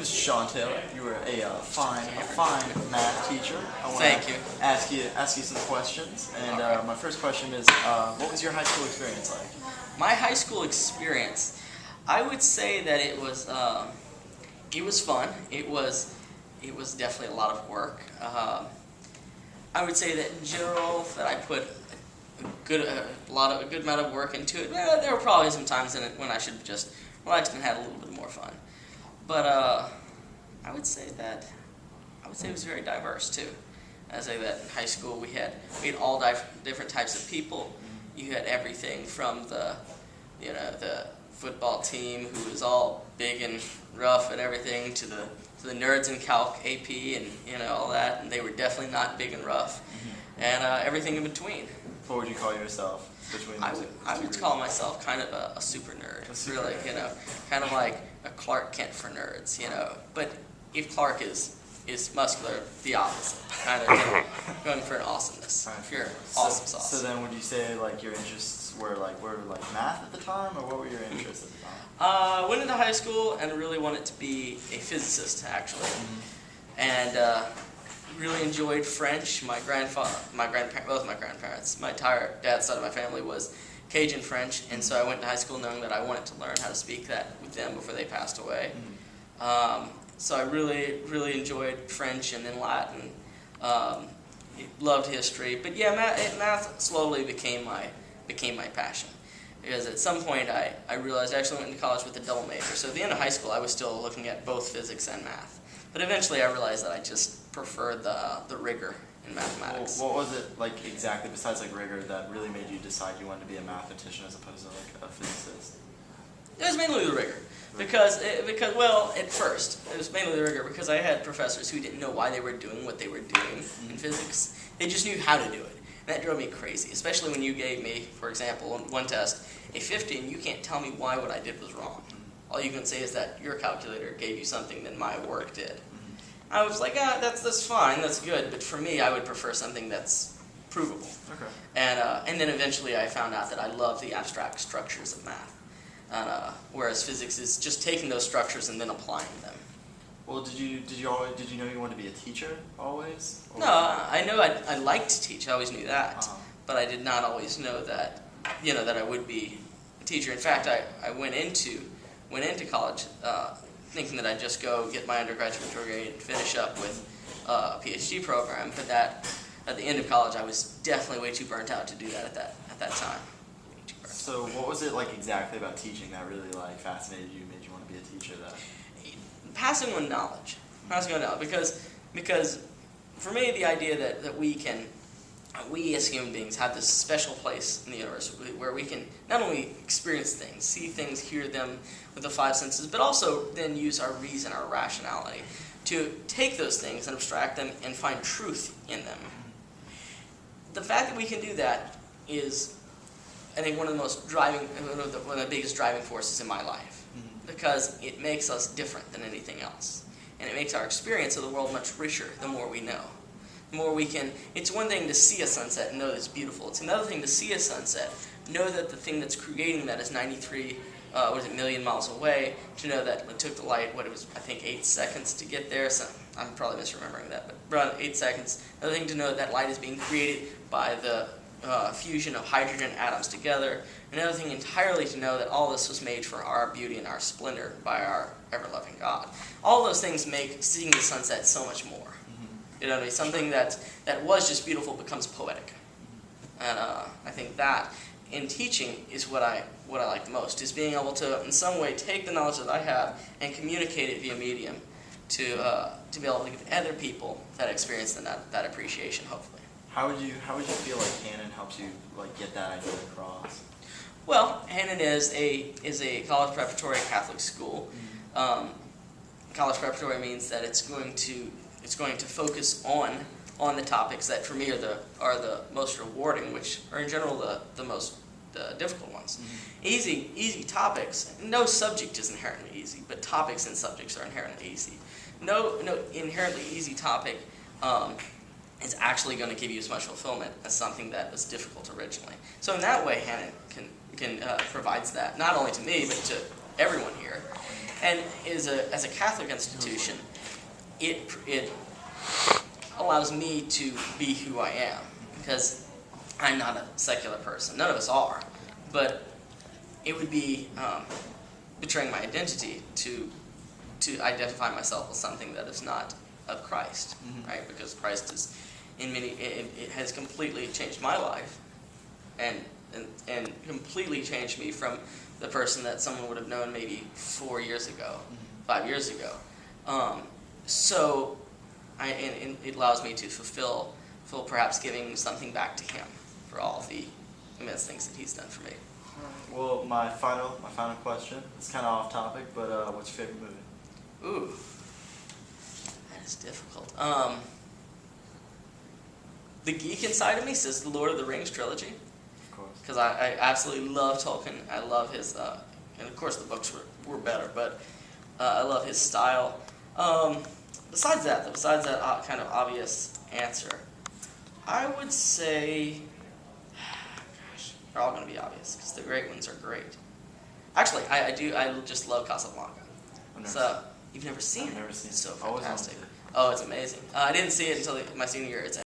Mr. Shaun Taylor. You were a fine math teacher. I want Thank you. Ask you some questions. And my first question is, what was your high school experience like? My high school experience, I would say that it was fun. It was definitely a lot of work. I would say that in general that I put a good amount of work into it. Well, there were probably some times in it when I should have had a little bit more fun. But I would say it was very diverse too. I say that in high school we had all different types of people. You had everything from the football team who was all big and rough and everything to the nerds in Calc AP and all that, and they were definitely not big and rough, and everything in between. What would you call yourself between those I would call myself kind of a super nerd. Really, kind of like a Clark Kent for nerds, But if Clark is muscular, the opposite. Kind of going for an awesomeness. Pure awesome sauce. So then, would you say like your interests were math at the time, or what were your interests at the time? I went into high school and really wanted to be a physicist, actually, and really enjoyed French. Both my grandparents, my entire dad's side of my family was Cajun French, and so I went to high school knowing that I wanted to learn how to speak that with them before they passed away. So I really enjoyed French and then Latin. Loved history, but yeah, math slowly became my passion. Because at some point I realized I actually went into college with a double major. So at the end of high school I was still looking at both physics and math. But eventually I realized that I just preferred the rigor in mathematics. What was it like exactly besides rigor that really made you decide you wanted to be a mathematician as opposed to a physicist? It was mainly the rigor. Because at first, it was mainly the rigor because I had professors who didn't know why they were doing what they were doing in physics. They just knew how to do it. And that drove me crazy, especially when you gave me, for example, on one test, a 50, and you can't tell me why what I did was wrong. All you can say is that your calculator gave you something that my work did. I was like, that's fine, that's good, but for me, I would prefer something that's provable. Okay. And then eventually I found out that I love the abstract structures of math. Whereas physics is just taking those structures and then applying them. Well, did you know you wanted to be a teacher always? Or? No, I know I liked to teach. I always knew that, but I did not always know that that I would be a teacher. In fact, I went into college thinking that I'd just go get my undergraduate degree and finish up with a PhD program. But that at the end of college, I was definitely way too burnt out to do that at that time. So what was it like exactly about teaching that really fascinated you, made you want to be a teacher? Passing on knowledge, because for me the idea that we as human beings have this special place in the universe where we can not only experience things, see things, hear them with the five senses, but also then use our reason, our rationality, to take those things and abstract them and find truth in them. The fact that we can do that is, I think, one of the biggest driving forces in my life, because it makes us different than anything else, and it makes our experience of the world much richer the more we know. The more we can. It's one thing to see a sunset and know that it's beautiful. It's another thing to see a sunset, know that the thing that's creating that is 93 million miles away. To know that it took the light, I think 8 seconds to get there. So I'm probably misremembering that, but around 8 seconds. Another thing to know that light is being created by the fusion of hydrogen atoms together. Another thing entirely to know that all this was made for our beauty and our splendor by our ever-loving God. All those things make seeing the sunset so much more. Something that was just beautiful becomes poetic. And I think that in teaching is what I like the most, is being able to in some way take the knowledge that I have and communicate it via medium to be able to give other people that experience and that appreciation, hopefully. How would you feel like Hannan helps you get that idea across? Well, Hannan is a college preparatory Catholic school. College preparatory means that it's going to focus on the topics that for me are the most rewarding, which are in general the most difficult ones. Easy topics. No subject is inherently easy, but topics and subjects are inherently easy. No inherently easy topic is actually going to give you as much fulfillment as something that was difficult originally. So in that way, Hannan provides that, not only to me, but to everyone here. And as a Catholic institution, it allows me to be who I am, because I'm not a secular person. None of us are, but it would be betraying my identity to identify myself with something that is not of Christ, right? Because Christ is, it has completely changed my life, and completely changed me from the person that someone would have known maybe 4 years ago, 5 years ago. So it allows me to fulfill perhaps giving something back to him for all the immense things that he's done for me. Well, my final question. It's kind of off topic, but what's your favorite movie? Ooh, that is difficult. The geek inside of me says the Lord of the Rings trilogy, Of course. because I absolutely love Tolkien. I love his, and of course the books were better, but I love his style. Besides that kind of obvious answer, I would say, gosh, they're all going to be obvious because the great ones are great. Actually, I just love Casablanca. So you've never seen it? I've never seen it. It's so Always wanted fantastic. to. Oh, it's amazing. I didn't see it until my senior year. It's